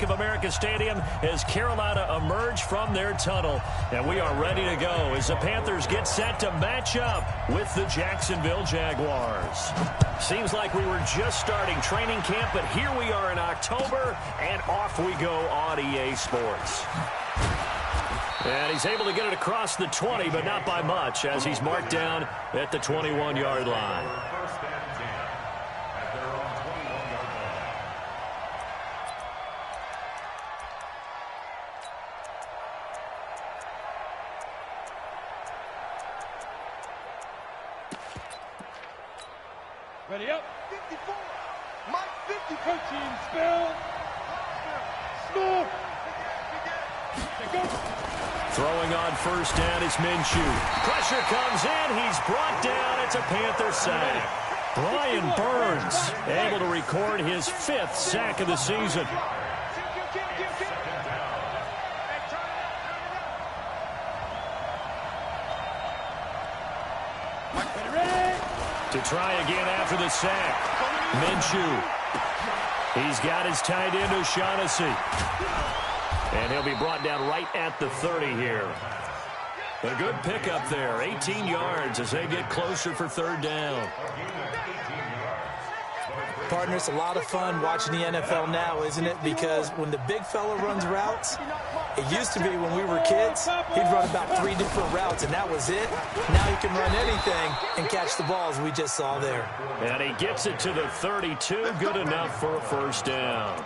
of America Stadium as Carolina emerge from their tunnel. And we are ready to go as the Panthers get set to match up with the Jacksonville Jaguars. Seems like we were just starting training camp, but here we are in October, and off we go on EA Sports. And he's able to get it across the 20, but not by much, as he's marked down at the 21-yard line. Ready up. 54. Mike 50. Coaching spell. Score. Throwing on first down is Minshew. Pressure comes in. He's brought down. It's a Panther sack. Brian Burns able to record his 5th sack of the season. To try again after the sack. Minshew. He's got his tight end O'Shaughnessy. And he'll be brought down right at the 30 here. A good pickup there. 18 yards as they get closer for third down. Partner, it's a lot of fun watching the NFL now, isn't it? Because when the big fella runs routes, it used to be when we were kids, he'd run about 3 different routes, and that was it. Now he can run anything and catch the balls we just saw there. And he gets it to the 32. Good enough for a first down.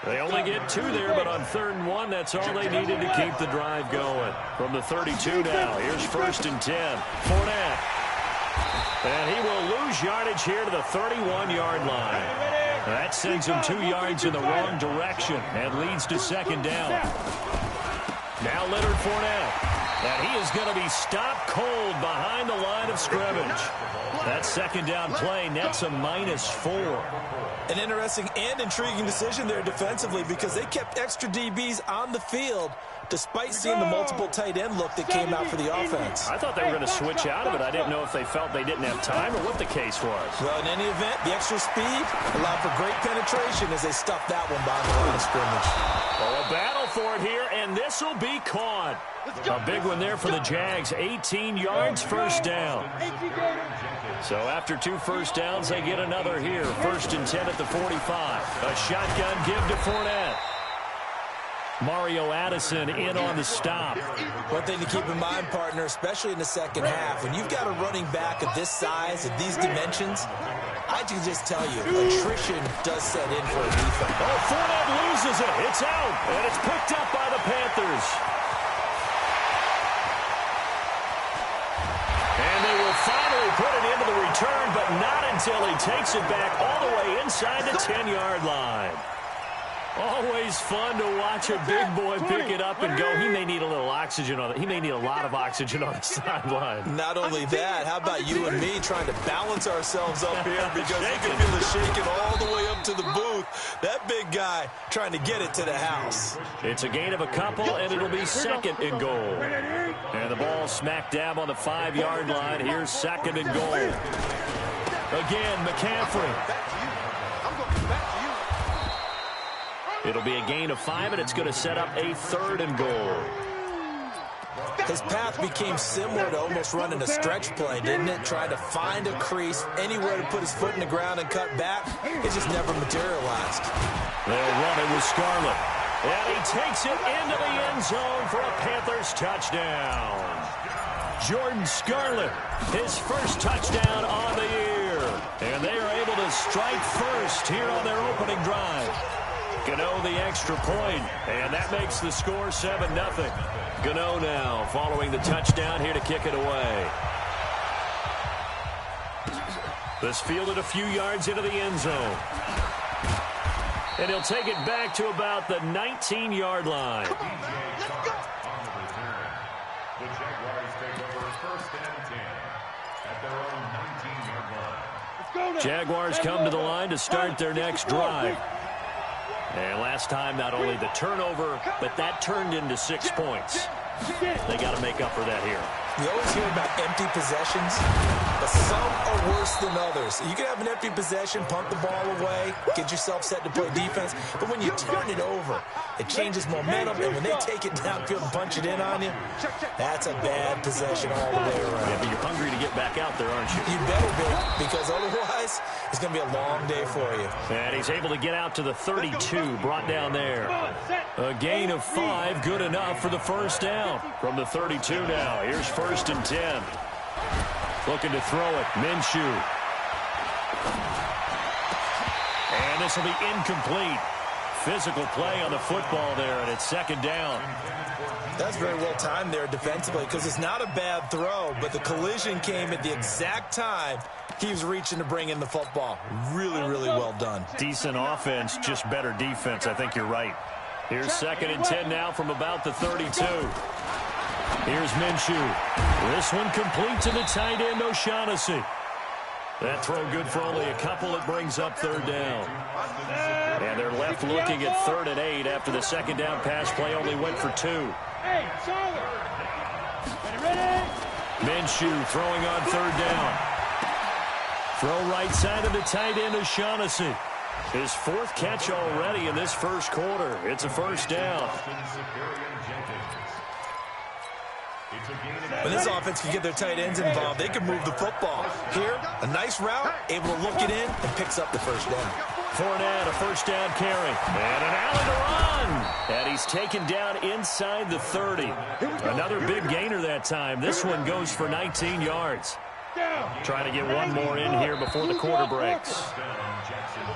They only get 2 there, but on 3rd and 1, that's all they needed to keep the drive going. From the 32 now, here's 1st and 10. Fournette. And he will lose yardage here to the 31-yard line. That sends him 2 yards in the wrong direction and leads to 2nd down. Now Leonard Fournette. And he is going to be stopped cold behind the line of scrimmage. That 2nd down play nets a -4. An interesting and intriguing decision there defensively because they kept extra DBs on the field despite seeing the multiple tight end look that came out for the offense. I thought they were going to switch out of it. I didn't know if they felt they didn't have time or what the case was. Well, in any event, the extra speed allowed for great penetration as they stuffed that one behind the line of scrimmage. Oh, a battle for it here, and this will be caught. A big one there for the Jags. 18 yards, first down. So after 2 first downs, they get another here. 1st and 10 at the 45. A shotgun give to Fournette. Mario Addison in on the stop. One thing to keep in mind, partner, especially in the second half, when you've got a running back of this size, of these dimensions, I can just tell you, attrition does set in for a defense. Oh, Fournette loses it. It's out, and it's picked up by the Panthers. And they will finally put it into the return, but not until he takes it back all the way inside the 10-yard line. Always fun to watch a big boy pick it up and go. He may need a little oxygen on it. He may need a lot of oxygen on the sideline. Not only that, how about you and me trying to balance ourselves up here because you can feel the shaking all the way up to the booth. That big guy trying to get it to the house. It's a gain of a couple, and it'll be 2nd and goal. And the ball smack dab on the 5-yard line. Here's 2nd and goal. Again, McCaffrey. It'll be a gain of 5, and it's going to set up a 3rd and goal. His path became similar to almost running a stretch play, didn't it? Trying to find a crease, anywhere to put his foot in the ground and cut back. It just never materialized. They'll run it with Scarlett. And he takes it into the end zone for a Panthers touchdown. Jordan Scarlett, his first touchdown on the year. And they are able to strike first here on their opening drive. Gano the extra point, and that makes the score 7-0. Gano now following the touchdown here to kick it away. This fielded a few yards into the end zone. And he'll take it back to about the 19-yard line. On the return, the Jaguars take over 1st and 10 at their own 19-yard line. Jaguars come to the line to start their next drive. And last time, not only the turnover, but that turned into 6 points. They got to make up for that here. You always hear about empty possessions. but some are worse than others. You can have an empty possession, punt the ball away, get yourself set to play defense, but when you turn it over, it changes momentum, and when they take it downfield and punch it in on you, that's a bad possession all the way around. Yeah, but you're hungry to get back out there, aren't you? You better be, because otherwise, it's going to be a long day for you. And he's able to get out to the 32, brought down there. A gain of 5, good enough for the first down. From the 32 now, here's 1st and 10. Looking to throw it, Minshew. And this will be incomplete. Physical play on the football there, and it's 2nd down. That's very well timed there defensively, because it's not a bad throw, but the collision came at the exact time he was reaching to bring in the football. Really, really well done. Decent offense, just better defense. I think you're right. Here's 2nd and 10 now from about the 32. Here's Minshew. This one complete to the tight end, O'Shaughnessy. That throw good for only a couple. It brings up 3rd down. And they're left looking at 3rd and 8 after the 2nd down pass play only went for 2. Minshew throwing on 3rd down. Throw right side of the tight end, O'Shaughnessy. His 4th catch already in this first quarter. It's a 1st down. When this offense can get their tight ends involved, they can move the football. Here, a nice route, able to look it in, and picks up the 1st down. Fournette, a 1st down carry. And an alley to run. And he's taken down inside the 30. Another big gainer that time. This one goes for 19 yards. Trying to get one more in here before the quarter breaks.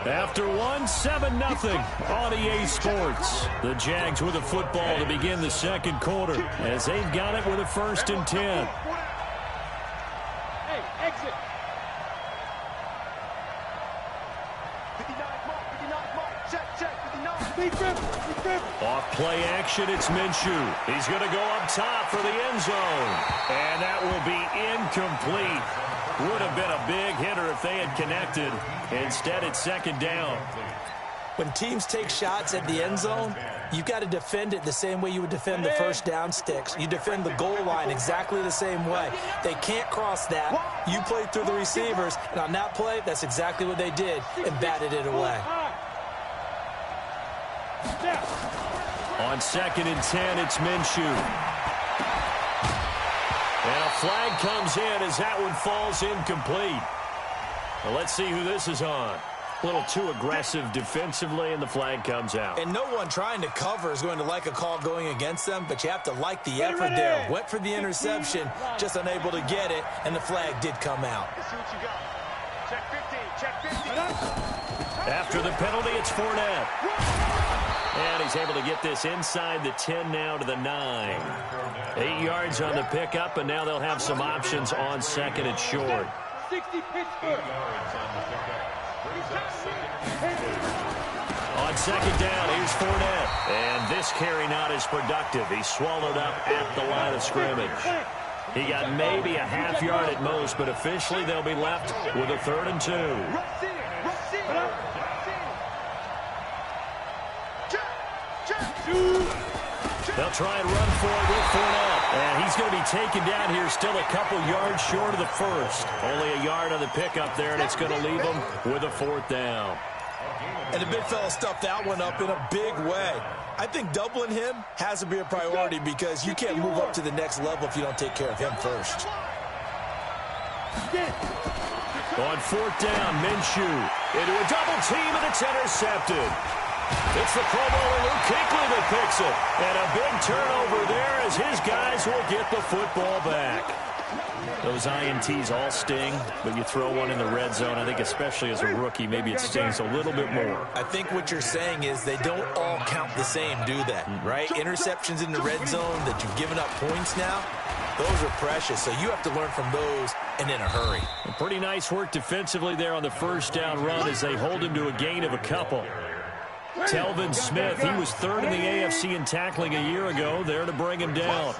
After 7-0 on EA Sports. The Jags with a football to begin the 2nd quarter as they've got it with a 1st and 10. Hey, exit. Off play action, it's Minshew. He's going to go up top for the end zone. And that will be incomplete. Would have been a big hitter if they had connected. Instead, it's 2nd down. When teams take shots at the end zone, you've got to defend it the same way you would defend the 1st down sticks. You defend the goal line exactly the same way. They can't cross that. You play through the receivers, and on that play, that's exactly what they did and batted it away. On 2nd and 10, it's Minshew. And a flag comes in as that one falls incomplete. Well, let's see who this is on. A little too aggressive defensively, and the flag comes out. And no one trying to cover is going to like a call going against them, but you have to like the effort there. Went for the interception, just unable to get it, and the flag did come out. Check 15, check 15. After the penalty, it's Fournette. And he's able to get this inside the 10 now to the 9. 8 yards on the pickup, and now they'll have some options on 2nd and short. 60 Pittsburgh. On 2nd down, here's Fournette. And this carry not as productive. He's swallowed up at the line of scrimmage. He got maybe a half yard at most, but officially they'll be left with a 3rd and 2. They'll try and run for it with Fournette. And he's going to be taken down here still a couple yards short of the 1st. Only a yard on the pickup there, and it's going to leave him with a 4th down. And the big fella stuffed that one up in a big way. I think doubling him has to be a priority because you can't move up to the next level if you don't take care of him first. On 4th down, Minshew into a double team, and it's intercepted. It's the Pro Bowler Luke Kuechly that picks it. And a big turnover there as his guys will get the football back. Those INTs all sting, but you throw one in the red zone, I think especially as a rookie, maybe it stings a little bit more. I think what you're saying is they don't all count the same, do they? Right? Interceptions in the red zone that you've given up points now, those are precious, so you have to learn from those and in a hurry. Pretty nice work defensively there on the 1st down run as they hold him to a gain of a couple. Telvin Smith, he was 3rd in the AFC in tackling a year ago, there to bring him down.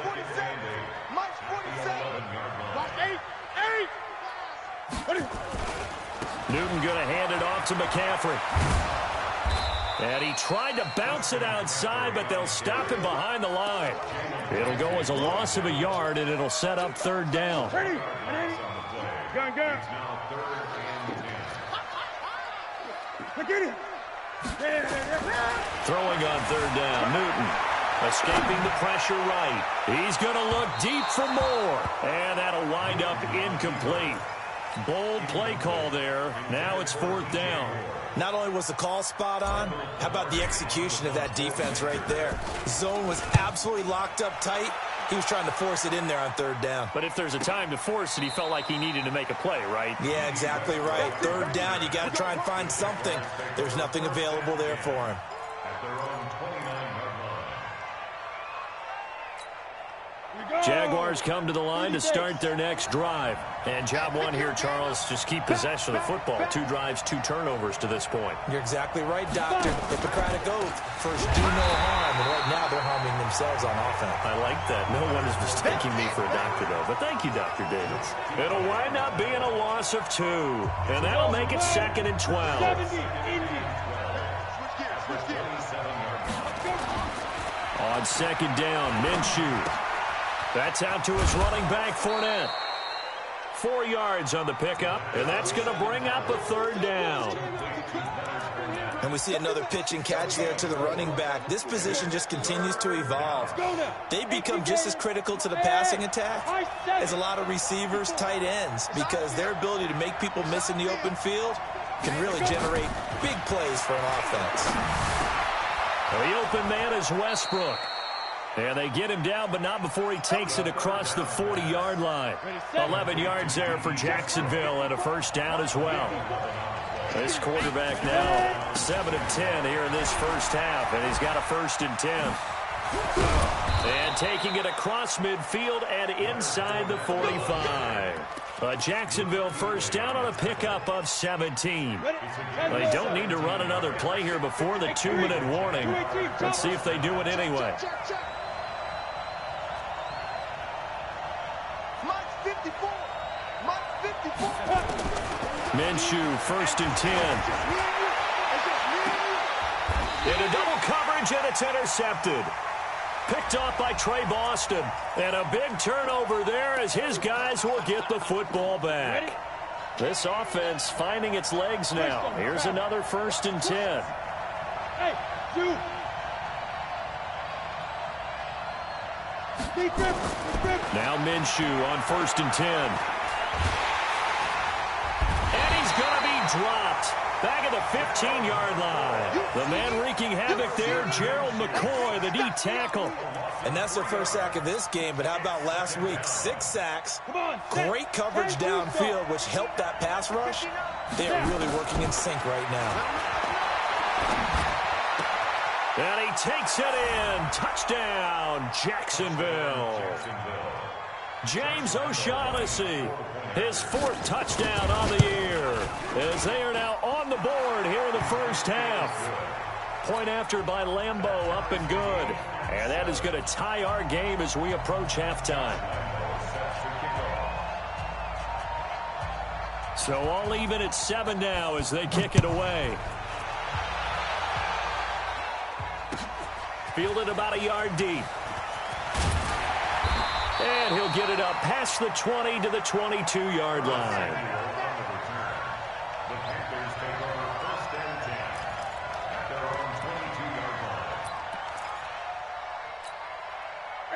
Newton going to hand it off to McCaffrey. And he tried to bounce it outside, but they'll stop him behind the line. It'll go as a loss of a yard, and it'll set up 3rd down. Gun. It's now 3rd and 10. Look at it. Throwing on 3rd down, Newton. Escaping the pressure right. He's going to look deep for more. And that'll wind up incomplete. Bold play call there. Now it's 4th down. Not only was the call spot on, how about the execution of that defense right there? Zone was absolutely locked up tight. He was trying to force it in there on 3rd down. But if there's a time to force it, he felt like he needed to make a play, right? Yeah, exactly right. 3rd down, you got to try and find something. There's nothing available there for him. At their own 29-yard line. Jaguars come to the line to start their next drive. And job one here, Charles, just keep possession of the football. 2 drives, 2 turnovers to this point. You're exactly right, Doctor. Hippocratic oath. First, do no harm. And right now, they're harming themselves on offense. I like that. No one is mistaking me for a doctor, though. But thank you, Dr. Davis. It'll wind up being a loss of 2. And that'll make it 2nd and 12. On 2nd down, Minshew. That's out to his running back, Fournette. 4 yards on the pickup, and that's going to bring up a 3rd down. And we see another pitch and catch there to the running back. This position just continues to evolve. They become just as critical to the passing attack as a lot of receivers, tight ends, because their ability to make people miss in the open field can really generate big plays for an offense. The open man is Westbrook. And they get him down, but not before he takes it across the 40-yard line. 11 yards there for Jacksonville and a 1st down as well. This quarterback now 7 of 10 here in this 1st half, and he's got a 1st and 10. And taking it across midfield and inside the 45. A Jacksonville 1st down on a pickup of 17. They don't need to run another play here before the 2-minute warning. Let's see if they do it anyway. Minshew, 1st and 10. Into double coverage, and it's intercepted. Picked off by Trey Boston. And a big turnover there as his guys will get the football back. This offense finding its legs now. Here's another 1st and 10. Now Minshew on 1st and 10. Dropped back at the 15-yard line. The man wreaking havoc there, Gerald McCoy, the D tackle. And that's their 1st sack of this game, but how about last week? 6 sacks, great coverage downfield, which helped that pass rush. They are really working in sync right now. And he takes it in. Touchdown, Jacksonville. James O'Shaughnessy, his 4th touchdown on the year, as they are now on the board here in the 1st half. Point after by Lambeau, up and good. And that is going to tie our game as we approach halftime. So all even at 7 now as they kick it away. Fielded about a yard deep. And he'll get it up past the 20 to the 22-yard line. The Panthers take over 1st and 10 at their own 22-yard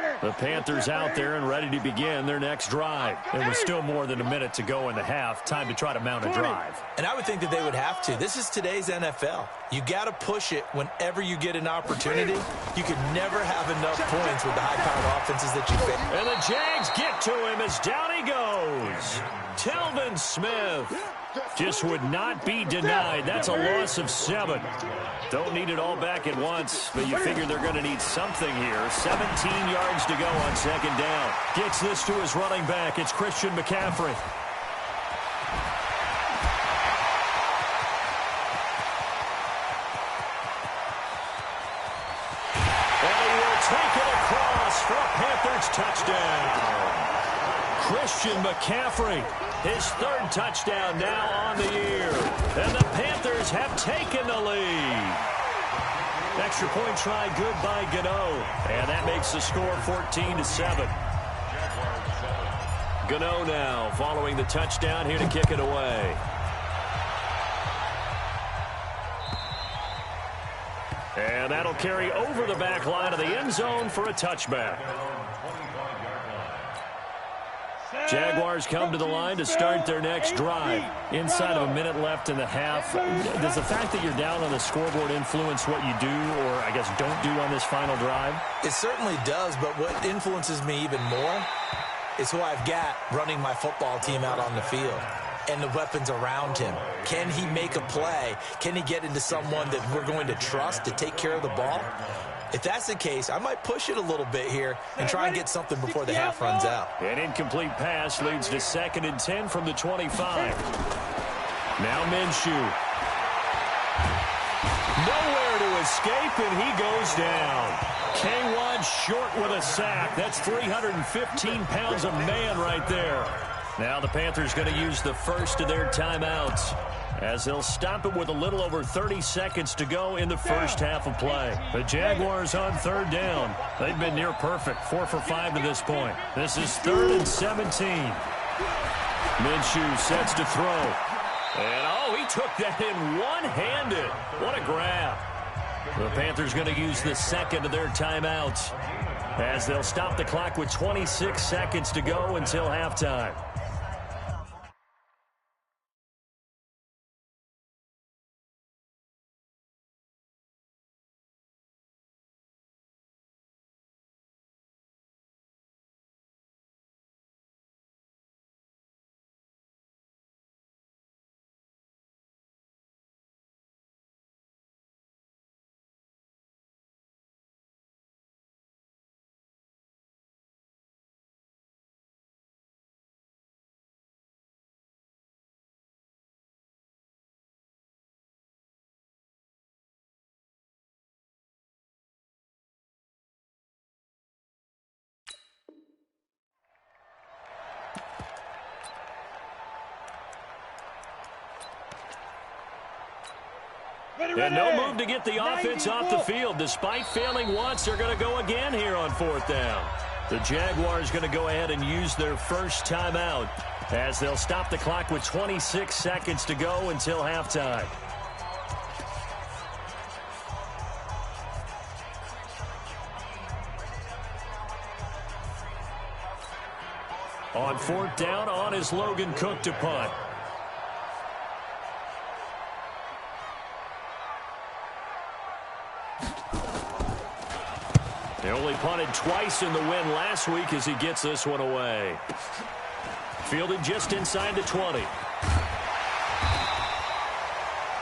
line. The Panthers out there and ready to begin their next drive. There was still more than a minute to go in the half. Time to try to mount a drive. And I would think that they would have to. This is today's NFL. You got to push it whenever you get an opportunity. You can never have enough points with the high-powered offenses that you face. And the Jags get to him as down he goes. Telvin Smith just would not be denied. That's a loss of 7. Don't need it all back at once, but you figure they're going to need something here. 17 yards to go on 2nd down. Gets this to his running back. It's Christian McCaffrey. For a Panthers touchdown. Christian McCaffrey, his 3rd touchdown now on the year. And the Panthers have taken the lead. Extra point try good by Gano. And that makes the score 14-7. Gano now following the touchdown here to kick it away. And that'll carry over the back line of the end zone for a touchback. Jaguars come to the line to start their next drive. Inside of a minute left in the half, does the fact that you're down on the scoreboard influence what you do or, I guess, don't do on this final drive? It certainly does, but what influences me even more is who I've got running my football team out on the field and the weapons around him. Can he make a play? Can he get into someone that we're going to trust to take care of the ball? If that's the case, I might push it a little bit here and try and get something before the half runs out. An incomplete pass leads to 2nd and 10 from the 25. Now Minshew. Nowhere to escape, and he goes down. K1 short with a sack. That's 315 pounds of man right there. Now the Panthers going to use the first of their timeouts, as they'll stop it with a little over 30 seconds to go in the first half of play. The Jaguars on 3rd down. They've been near perfect, 4 for 5 to this point. This is 3rd and 17. Minshew sets to throw. And, oh, he took that in one-handed. What a grab. The Panthers going to use the second of their timeouts, as they'll stop the clock with 26 seconds to go until halftime. And no move to get the offense off the field. Despite failing once, they're going to go again here on 4th down. The Jaguars going to go ahead and use their first timeout, as they'll stop the clock with 26 seconds to go until halftime. On 4th down, on is Logan Cook to punt. They only punted twice in the win last week as he gets this one away. Fielded just inside the 20.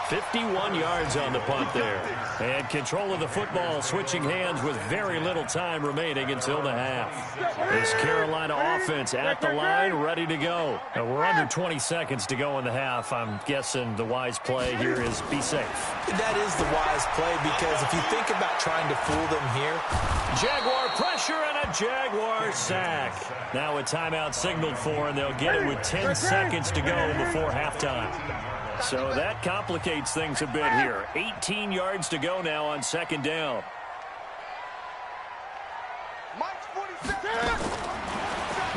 51 yards on the punt there. And control of the football switching hands with very little time remaining until the half. This Carolina offense at the line, ready to go. And we're under 20 seconds to go in the half. I'm guessing the wise play here is be safe. That is the wise play, because if you think about trying to fool them here. Jaguar pressure and a Jaguar sack. Now a timeout signaled for, and they'll get it with 10 seconds to go before halftime. So that complicates things a bit here. 18 yards to go now on 2nd down.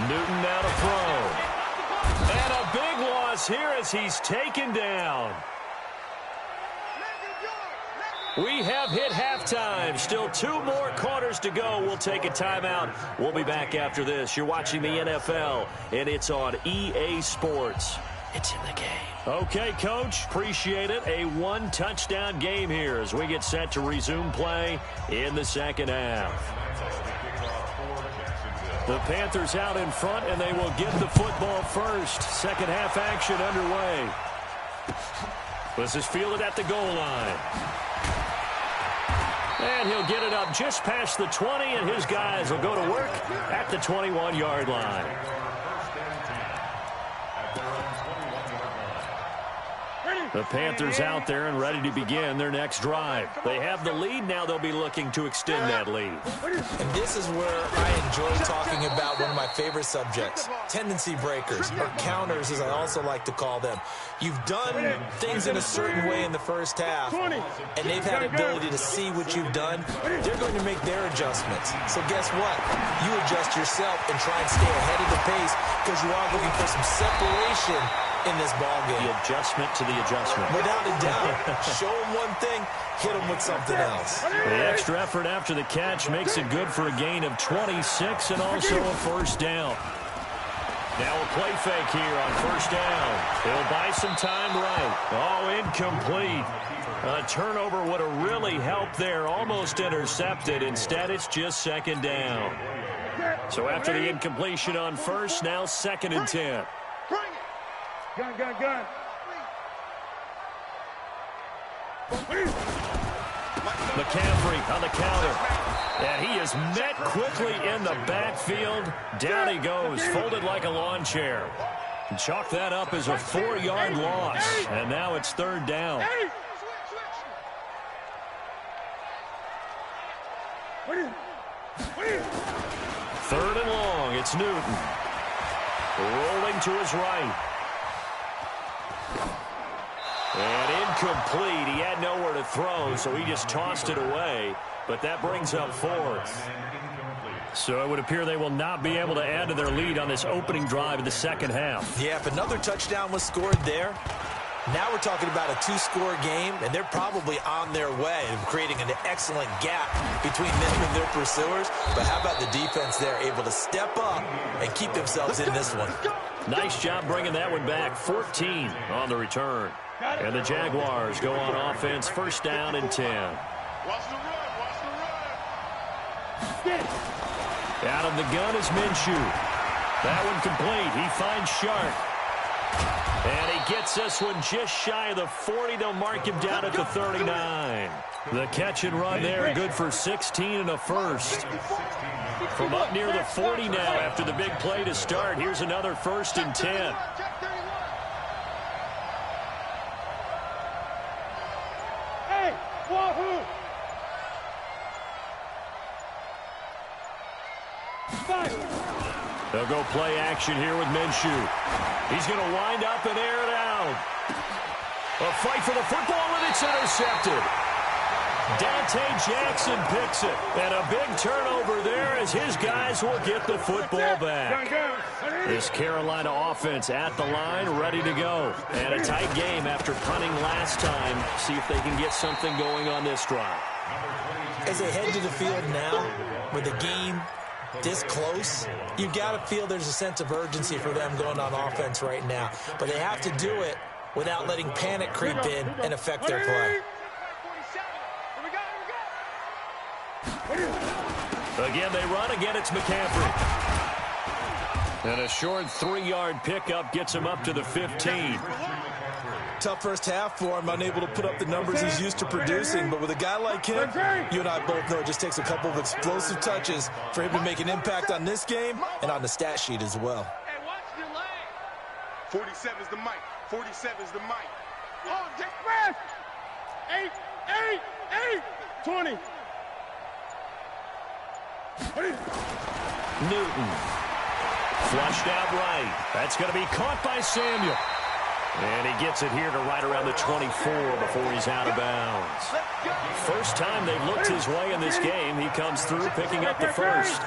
Newton now to throw. And a big loss here as he's taken down. We have hit halftime. Still 2 more quarters to go. We'll take a timeout. We'll be back after this. You're watching the NFL, and it's on EA Sports. It's in the game. Okay, Coach. Appreciate it. A 1-touchdown game here as we get set to resume play in the second half. The Panthers out in front, and they will get the football first. Second half action underway. This is fielded at the goal line. And he'll get it up just past the 20, and his guys will go to work at the 21-yard line. Ready? The Panthers out there and ready to begin their next drive. They have the lead. Now they'll be looking to extend that lead. And this is where I enjoy talking about one of my favorite subjects, tendency breakers, or counters as I also like to call them. You've done things in a certain way in the first half, and they've had the ability to see what you've done. They're going to make their adjustments. So guess what? You adjust yourself and try and stay ahead of the pace because you are looking for some separation in this ball game. The adjustment to the adjustment. Without a doubt. Show them one thing, hit them with something else. The extra effort after the catch makes it good for a gain of 26 and also a first down. Now a play fake here on first down. He'll buy some time right. Oh, incomplete. A turnover would have really helped there. Almost intercepted. Instead, it's just second down. So after the incompletion on first, now second and 10. Gun, gun, gun. McCaffrey on the counter. And he is met quickly in the backfield. Down he goes, folded like a lawn chair. Chalk that up as a 4-yard loss. And now it's third down. Third and long, it's Newton. Rolling to his right. And incomplete. He had nowhere to throw, so he just tossed it away. But that brings up fourth. So it would appear they will not be able to add to their lead on this opening drive in the second half. Yeah, if another touchdown was scored there, now we're talking about a 2-score game, and they're probably on their way of creating an excellent gap between them and their pursuers. But how about the defense there, able to step up and keep themselves in this one? Nice job bringing that one back. 14 on the return. And the Jaguars go on offense, first down and 10. Watch the run, watch the run. Out of the gun is Minshew. That one complete. He finds Sharp. And he gets this one just shy of the 40. They'll mark him down at the 39. The catch and run there, good for 16 and a first. From up near the 40 now after the big play to start. Here's another first and 10. Hey, Wahoo! They'll go play action here with Minshew. He's going to wind up and air it out. A fight for the football, and it's intercepted. Dante Jackson picks it. And a big turnover there as his guys will get the football back. This Carolina offense at the line, ready to go. And a tight game after punting last time. See if they can get something going on this drive. As they head to the field now, with the game this close, you've got to feel there's a sense of urgency for them going on offense right now. But they have to do it without letting panic creep in and affect their play. Again, they run. Again, it's McCaffrey. And a short 3-yard pickup gets him up to the 15. Tough first half for him, unable to put up the numbers he's used to producing. But with a guy like him, you and I both know it just takes a couple of explosive touches for him to make an impact on this game and on the stat sheet as well. Hey, watch your leg. 47's the mic. 47's the mic. Oh, take breath. 8, 20. Newton. Flushed out right. That's going to be caught by Samuel. And he gets it here to right around the 24 before he's out of bounds. First time they've looked his way in this game. He comes through picking up the first.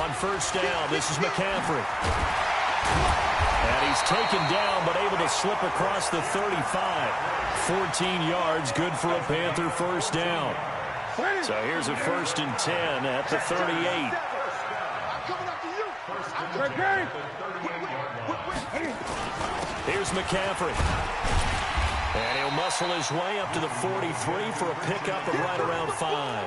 On first down, this is McCaffrey. And he's taken down but able to slip across the 35. 14 yards, good for a Panther first down. So here's a first and 10 at the 38. Here's McCaffrey. And he'll muscle his way up to the 43 for a pickup of right around 5.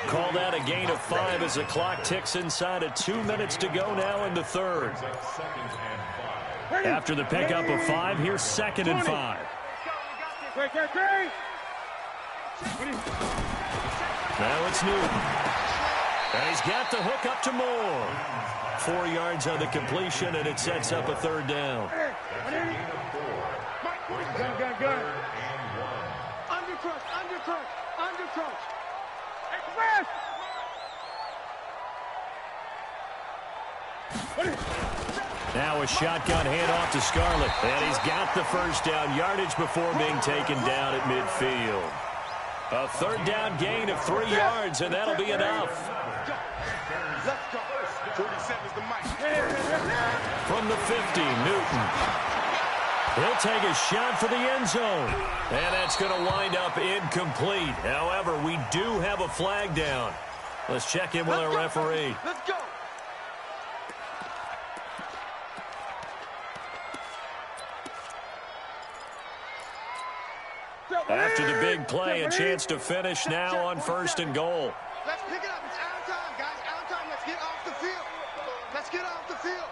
Call that a gain of 5 as the clock ticks inside of 2 minutes to go now in the third. After the pickup of 5, here's second and 5. Now it's Newton. And he's got the hook up to Moore. 4 yards on the completion, and it sets up a third down. Undercross. Express! Now a shotgun handoff to Scarlett, and he's got the first down yardage before being taken down at midfield. A third down gain of 3 yards, and that'll be enough. Let's go. 47's the mic. From the 50, Newton. He'll take a shot for the end zone. And that's going to wind up incomplete. However, we do have a flag down. Let's check in with our referee. Let's go. After the big play, a chance to finish now on 1st and goal. Let's pick it up. It's out of time, guys. Out of time. Let's get off the field. Let's get off the field.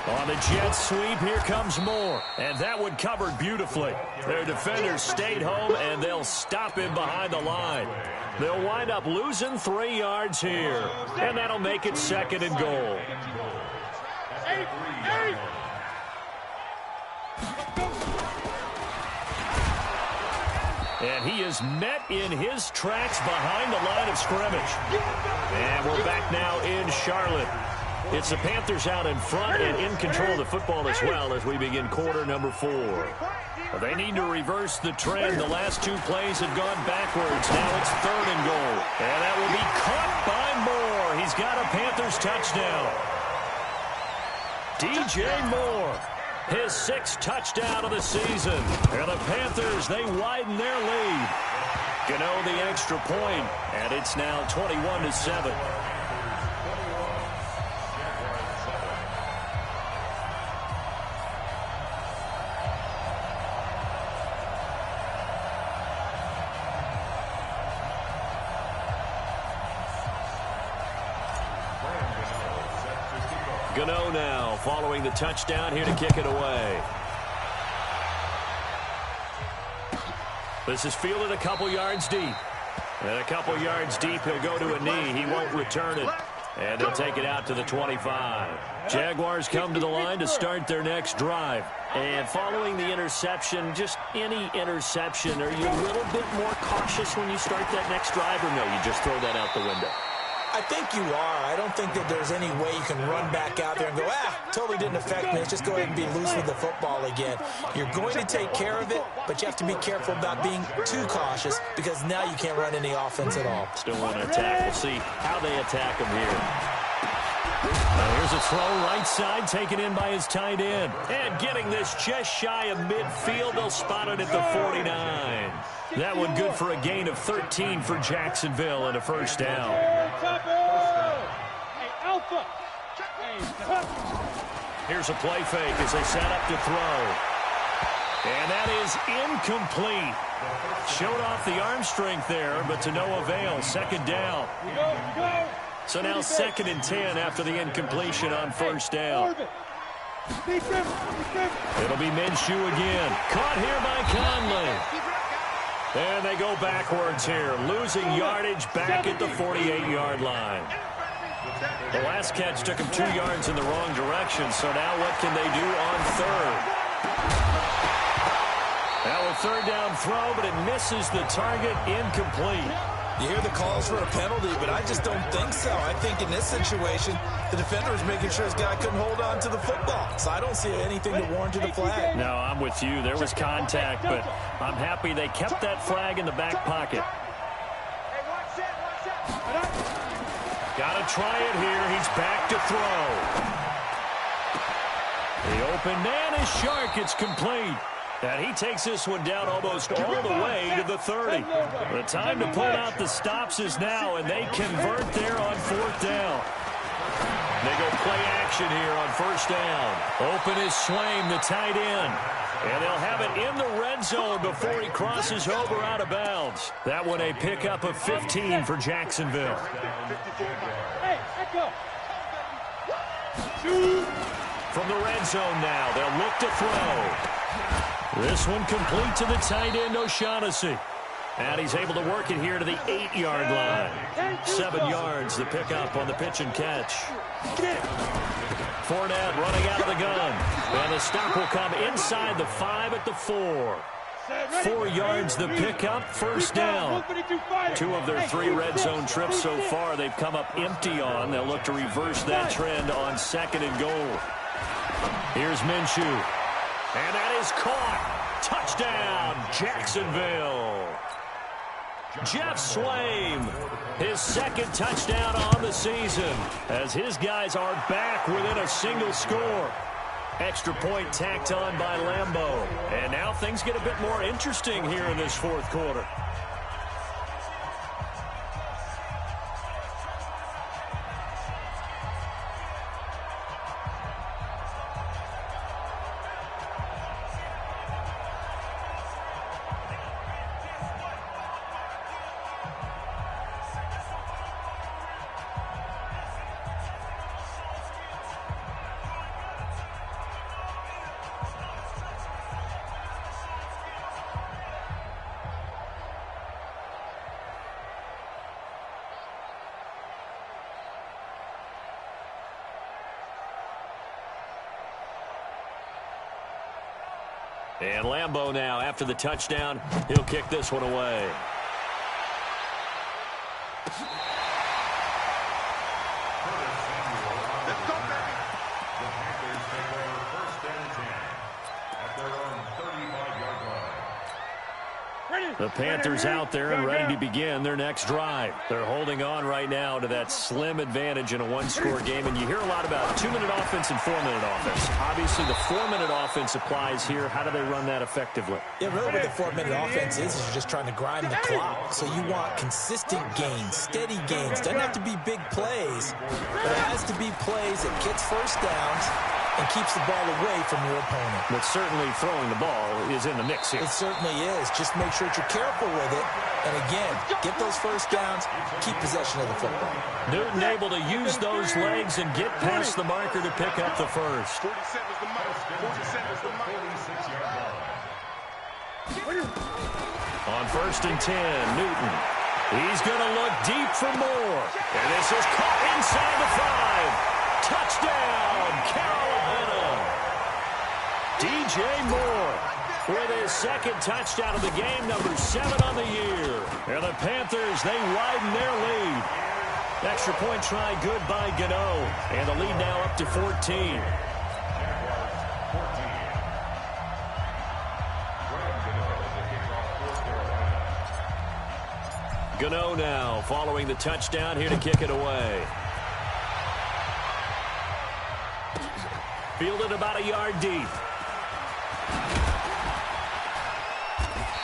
On the jet sweep, here comes Moore. And that one covered beautifully. Their defenders stayed home, and they'll stop him behind the line. They'll wind up losing 3 yards here. And that'll make it 2nd and goal. And he is met in his tracks behind the line of scrimmage. And we're back now in Charlotte. It's the Panthers out in front and in control of the football as well as we begin quarter number 4. Well, they need to reverse the trend. The last 2 plays have gone backwards. Now it's 3rd and goal. And that will be caught by Moore. He's got a Panthers touchdown. DJ Moore, his 6th touchdown of the season. And the Panthers, they widen their lead. Gano the extra point, and it's now 21-7. Gano now following the touchdown here to kick it away. This is fielded a couple yards deep. And a couple yards deep, he'll go to a knee. He won't return it. And they'll take it out to the 25. Jaguars come to the line to start their next drive. And following the interception, just any interception, are you a little bit more cautious when you start that next drive, or no, you just throw that out the window? I think you are. I don't think that there's any way you can run back out there and go, totally didn't affect me. Let's just go ahead and be loose with the football again. You're going to take care of it, but you have to be careful about being too cautious because now you can't run any offense at all. Still want to attack. We'll see how they attack him here. Now here's a throw right side taken in by his tight end. And getting this just shy of midfield, they'll spot it at the 49. That one good for a gain of 13 for Jacksonville and a first down. Here's a play fake as they set up to throw. And that is incomplete. Showed off the arm strength there, but to no avail. 2nd down. So now 2nd and 10 after the incompletion on first down. It'll be Minshew again. Caught here by Conley. And they go backwards here, losing yardage back at the 48-yard line. The last catch took him 2 yards in the wrong direction, so now what can they do on 3rd? Now a 3rd down throw, but it misses the target, incomplete. You hear the calls for a penalty, but I just don't think so. I think in this situation, the defender was making sure his guy couldn't hold on to the football. So I don't see anything to warrant a flag. No, I'm with you. There was contact, but I'm happy they kept that flag in the back pocket. Got to try it here. He's back to throw. The open man is Shark. It's complete. And he takes this one down almost all the way to the 30. The time to pull out the stops is now, and they convert there on 4th down. They go play action here on 1st down. Open is Swaim, the tight end. And they'll have it in the red zone before he crosses over out of bounds. That one a pickup of 15 for Jacksonville. From the red zone now, they'll look to throw. This one complete to the tight end, O'Shaughnessy. And he's able to work it here to the 8-yard line. 7 yards, the pickup on the pitch and catch. Fournette running out of the gun. And the stop will come inside the 5 at the 4. 4 yards the pickup, first down. 2 of their 3 red zone trips so far they've come up empty on. They'll look to reverse that trend on 2nd and goal. Here's Minshew. And that is caught. Touchdown, Jacksonville. Jeff Swaim, his 2nd touchdown on the season as his guys are back within a single score. Extra point tacked on by Lambeau. And now things get a bit more interesting here in this 4th quarter. And Lambeau now, after the touchdown, he'll kick this one away. Let's go, baby. The Panthers take over 1st and 10 at their own 35-yard line. The Panthers out there and ready to begin their next drive. They're holding on right now to that slim advantage in a 1-score game. And you hear a lot about 2-minute offense and 4-minute offense. Obviously, the 4-minute offense applies here. How do they run that effectively? Yeah, really what the 4-minute offense is you're just trying to grind the clock. So you want consistent gains, steady gains. Doesn't have to be big plays, but it has to be plays that gets first downs and keeps the ball away from your opponent. But certainly throwing the ball is in the mix here. It certainly is. Just make sure that you're careful with it. And again, get those first downs, keep possession of the football. Newton able to use those legs and get past the marker to pick up the first. 47 is the mark. 47 is the 46-yard line. On 1st and 10, Newton. He's going to look deep for more. And this is caught inside the 5. Touchdown, Carolina. DJ Moore with his 2nd touchdown of the game, number 7 on the year. And the Panthers, they widen their lead. Extra point try good by Gano. And the lead now up to 14. Gano now following the touchdown here to kick it away. Fielded about a yard deep.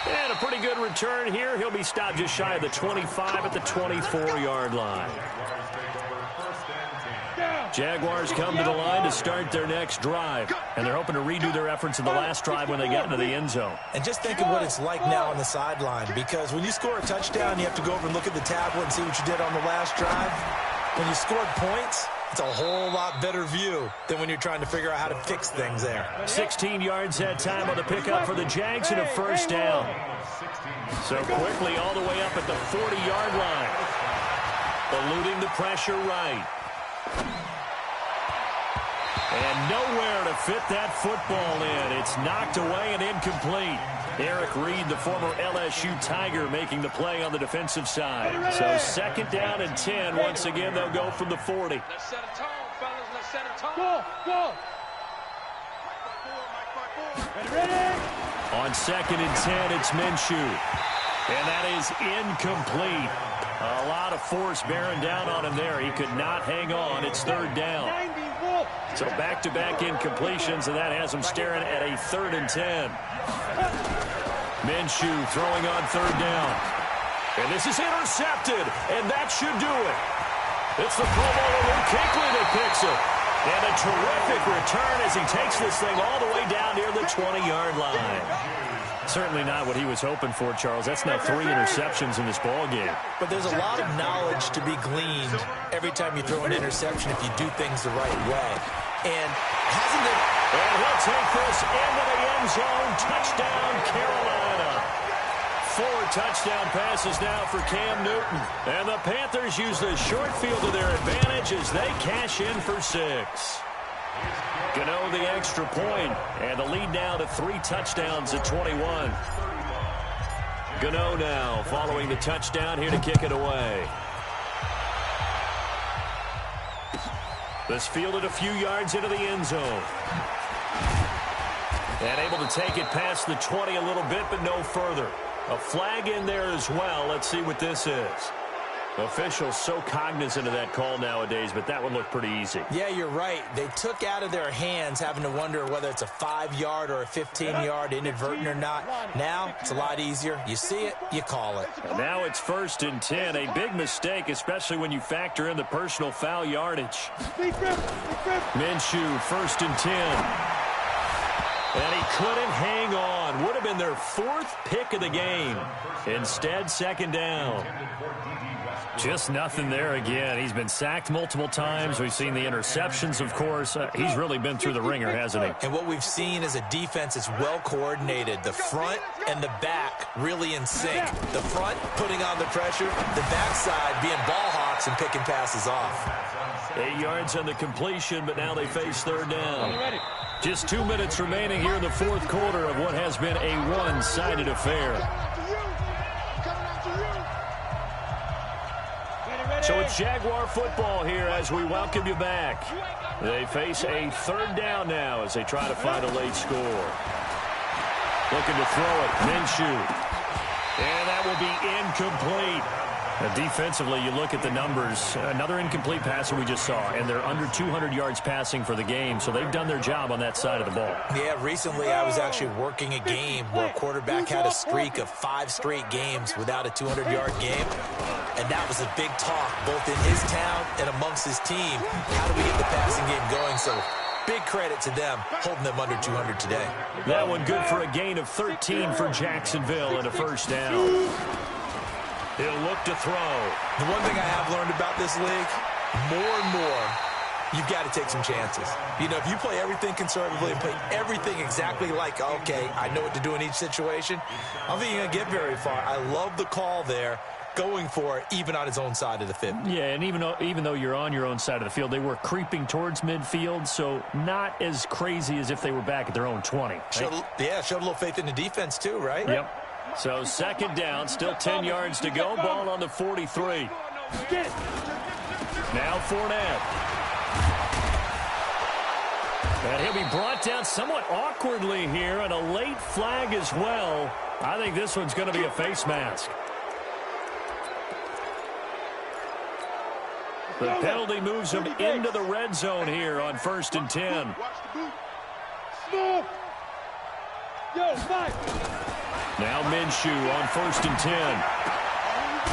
And a pretty good return here. He'll be stopped just shy of the 25 at the 24-yard line. Jaguars come to the line to start their next drive. And they're hoping to redo their efforts in the last drive when they got into the end zone. And just think of what it's like now on the sideline. Because when you score a touchdown, you have to go over and look at the tablet and see what you did on the last drive. When you scored points, it's a whole lot better view than when you're trying to figure out how to fix things there. 16 yards that time on the pickup for the Jags and a first down. So quickly all the way up at the 40-yard line. Eluding the pressure right. And nowhere to fit that football in. It's knocked away and incomplete. Eric Reed, the former LSU Tiger, making the play on the defensive side. So 2nd down and 10. Once again, they'll go from the 40. Let's set a tone, fellas. Let's set a tone. Go. Ready? On 2nd and 10, it's Minshew. And that is incomplete. A lot of force bearing down on him there. He could not hang on. It's 3rd down. So back-to-back incompletions, and that has him staring at a 3rd and 10. Minshew throwing on 3rd down. And this is intercepted, and that should do it. It's the Pro Bowler Luke Kuechly that picks it. And a terrific return as he takes this thing all the way down near the 20-yard line. Certainly not what he was hoping for, Charles. That's now 3 interceptions in this ball game. But there's a lot of knowledge to be gleaned every time you throw an interception if you do things the right way. And hasn't it... And he'll take this into the end zone. Touchdown, Carolina. 4 touchdown passes now for Cam Newton. And the Panthers use the short field to their advantage as they cash in for 6. Gano the extra point, and the lead now to 3 touchdowns at 21. Gano now following the touchdown here to kick it away. This fielded a few yards into the end zone. And able to take it past the 20 a little bit, but no further. A flag in there as well. Let's see what this is. Officials so cognizant of that call nowadays, but that would look pretty easy. Yeah, you're right. They took out of their hands having to wonder whether it's a 5-yard or a 15-yard, inadvertent or not. Now, it's a lot easier. You see it, you call it. And now it's 1st and 10. A big mistake, especially when you factor in the personal foul yardage. Minshew, 1st and 10. And he couldn't hang on. Would have been their 4th pick of the game. Instead, 2nd down. Just nothing there again. He's been sacked multiple times. We've seen the interceptions, of course. He's really been through the ringer, hasn't he? And what we've seen is a defense that's well coordinated. The front and the back really in sync. The front putting on the pressure. The backside being ball hawks and picking passes off. 8 yards on the completion, but now they face 3rd down. Just 2 minutes remaining here in the 4th quarter of what has been a one-sided affair. So it's Jaguar football here as we welcome you back. They face a 3rd down now as they try to find a late score. Looking to throw it, Minshew. And that will be incomplete. Defensively, you look at the numbers. Another incomplete passer we just saw, and they're under 200 yards passing for the game, so they've done their job on that side of the ball. Yeah, recently I was actually working a game where a quarterback had a streak of 5 straight games without a 200-yard game, and that was a big talk both in his town and amongst his team. How do we get the passing game going? So big credit to them holding them under 200 today. That one good for a gain of 13 for Jacksonville and a 1st down. He'll look to throw. The one thing I have learned about this league, more and more, you've got to take some chances. You know, if you play everything conservatively and play everything exactly like, okay, I know what to do in each situation, I don't think you're going to get very far. I love the call there, going for it, even on his own side of the field. Yeah, and even though you're on your own side of the field, they were creeping towards midfield, so not as crazy as if they were back at their own 20. Right? Showed a little faith in the defense too, right? Yep. So 2nd down, still 10 yards to go. Ball on the 43. Now Fournette. And he'll be brought down somewhat awkwardly here, and a late flag as well. I think this one's going to be a face mask. The penalty moves him into the red zone here on 1st and 10. Now Minshew on 1st and 10.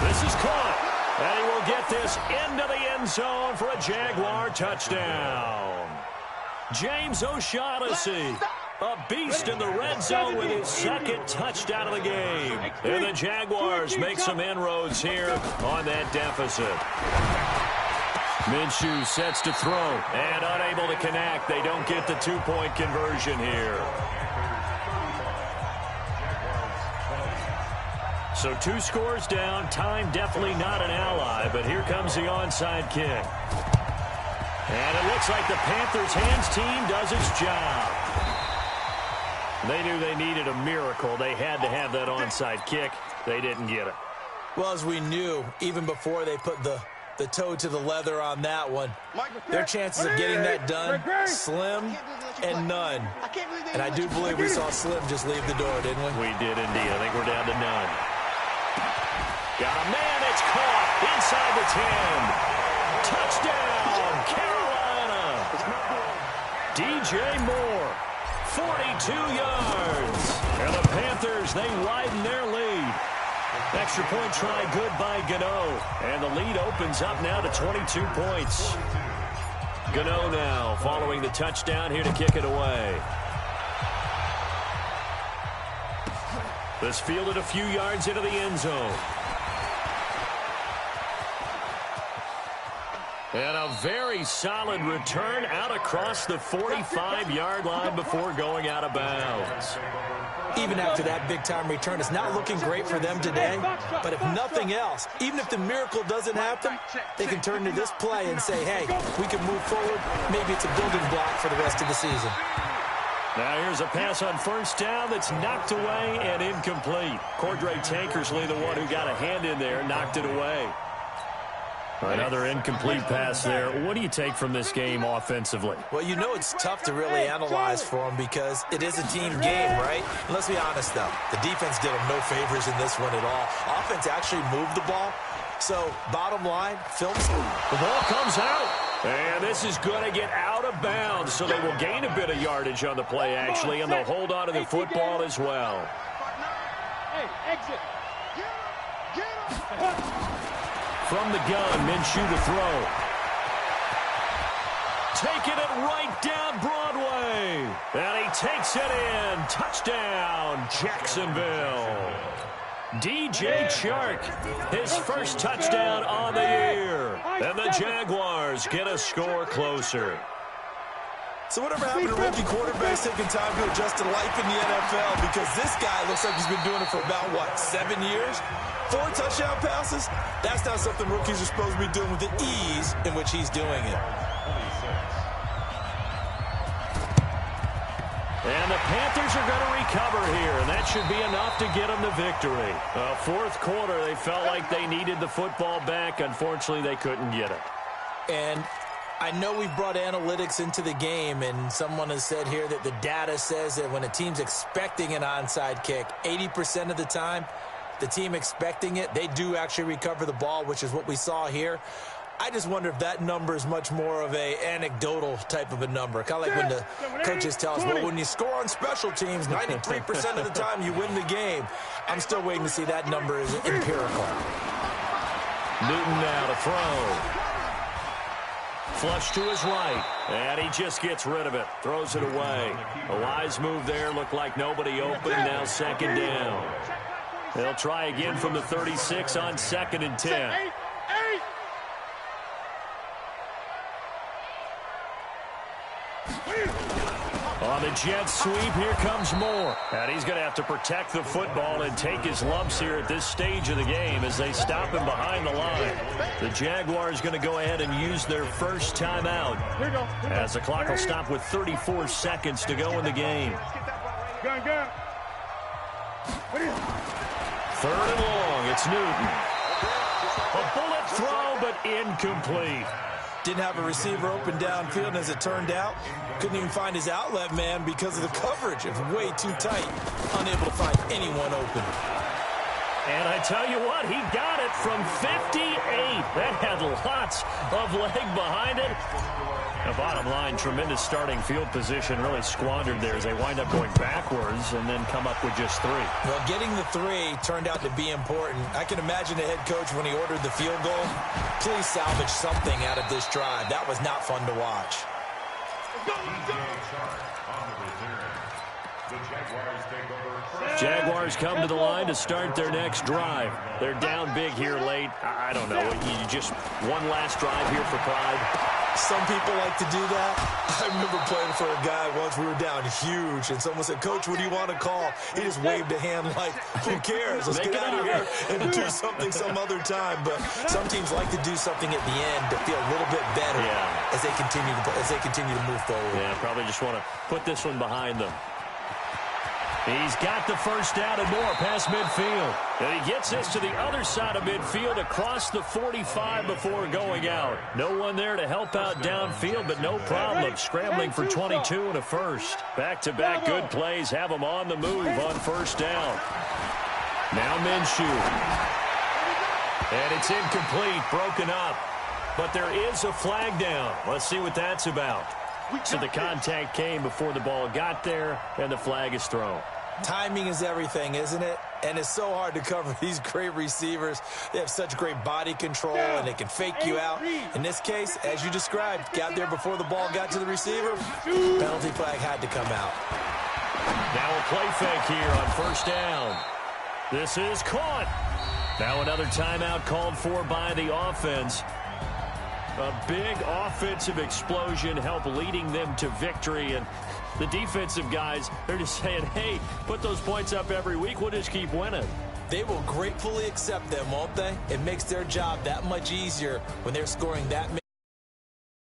This is caught. And he will get this into the end zone for a Jaguar touchdown. James O'Shaughnessy, a beast in the red zone with his 2nd touchdown of the game. And the Jaguars make some inroads here on that deficit. Minshew sets to throw and unable to connect. They don't get the 2-point conversion here. So 2 scores down. Time definitely not an ally, but here comes the onside kick. And it looks like the Panthers' hands team does its job. They knew they needed a miracle. They had to have that onside kick. They didn't get it. Well, as we knew, even before they put the toe to the leather on that one, their chances of getting that done, slim and none. And I do believe we saw Slim just leave the door, didn't we? We did indeed. I think we're down to none. Got a man, it's caught inside the 10. Touchdown, Carolina. DJ Moore, 42 yards. And the Panthers, they widen their lead. Extra point try good by Gano. And the lead opens up now to 22 points. Gano now following the touchdown here to kick it away. This fielded a few yards into the end zone. And a very solid return out across the 45-yard line before going out of bounds. Even after that big-time return, it's not looking great for them today. But if nothing else, even if the miracle doesn't happen, they can turn to this play and say, hey, we can move forward. Maybe it's a building block for the rest of the season. Now here's a pass on first down that's knocked away and incomplete. Cordray Tankersley, the one who got a hand in there, knocked it away. Another incomplete pass there. What do you take from this game offensively? Well, you know it's tough to really analyze for them because it is a team game, right? And let's be honest, though. The defense did them no favors in this one at all. Offense actually moved the ball. So, bottom line, film school. The ball comes out. And this is going to get out of bounds, so they will gain a bit of yardage on the play, actually, and they'll hold on to the football as well. Hey, exit. From the gun, Minshew to throw. Taking it right down Broadway. And he takes it in. Touchdown, Jacksonville. DJ Chark, his first touchdown on the year. And the Jaguars get a score closer. So whatever happened to rookie quarterbacks taking time to adjust to life in the NFL? Because this guy looks like he's been doing it for about, 7 years? 4 touchdown passes? That's not something rookies are supposed to be doing with the ease in which he's doing it. And the Panthers are going to recover here, and that should be enough to get them the victory. Fourth quarter, they felt like they needed the football back. Unfortunately, they couldn't get it. And I know we've brought analytics into the game, and someone has said here that the data says that when a team's expecting an onside kick, 80% of the time, the team expecting it, they do actually recover the ball, which is what we saw here. I just wonder if that number is much more of a anecdotal type of a number. Kind of like when the coaches tell us, well, when you score on special teams, 93% of the time you win the game. I'm still waiting to see that number is empirical. Newton now to throw. Flush to his right, and he just gets rid of it. Throws it away. A wise move there. Looked like nobody open. Now second down. They'll try again from the 36 on 2nd and 10. On the jet sweep, here comes Moore. And he's going to have to protect the football and take his lumps here at this stage of the game as they stop him behind the line. The Jaguars going to go ahead and use their first timeout as the clock will stop with 34 seconds to go in the game. Third and long, it's Newton. A bullet throw, but incomplete. Didn't have a receiver open downfield, and as it turned out, couldn't even find his outlet man because of the coverage. It was way too tight, unable to find anyone open. And I tell you what, he got it from 58. That had lots of leg behind it. The bottom line, tremendous starting field position, really squandered there as they wind up going backwards and then come up with just 3. Well, getting the 3 turned out to be important. I can imagine the head coach when he ordered the field goal. Please salvage something out of this drive. That was not fun to watch. Jaguars come to the line to start their next drive. They're down big here late. I don't know. You just one last drive here for pride. Some people like to do that. I remember playing for a guy once. We were down huge, and someone said, "Coach, what do you want to call?" He just waved a hand like, "Who cares? Let's get out of here and do something some other time." But some teams like to do something at the end to feel a little bit better as they continue to move forward. Yeah, probably just want to put this one behind them. He's got the first down and more past midfield. And he gets this to the other side of midfield across the 45 before going out. No one there to help out downfield, but no problem scrambling for 22 and a first. Back-to-back good plays have him on the move on first down. Now Minshew. And it's incomplete, broken up. But there is a flag down. Let's see what that's about. So the contact came before the ball got there, and the flag is thrown. Timing is everything, isn't it? And it's so hard to cover these great receivers. They have such great body control, and they can fake you out. In this case, as you described, got there before the ball got to the receiver. Penalty flag had to come out. Now a play fake here on first down. This is caught. Now another timeout called for by the offense. A big offensive explosion helped leading them to victory. And the defensive guys, they're just saying, hey, put those points up every week. We'll just keep winning. They will gratefully accept them, won't they? It makes their job that much easier when they're scoring that many.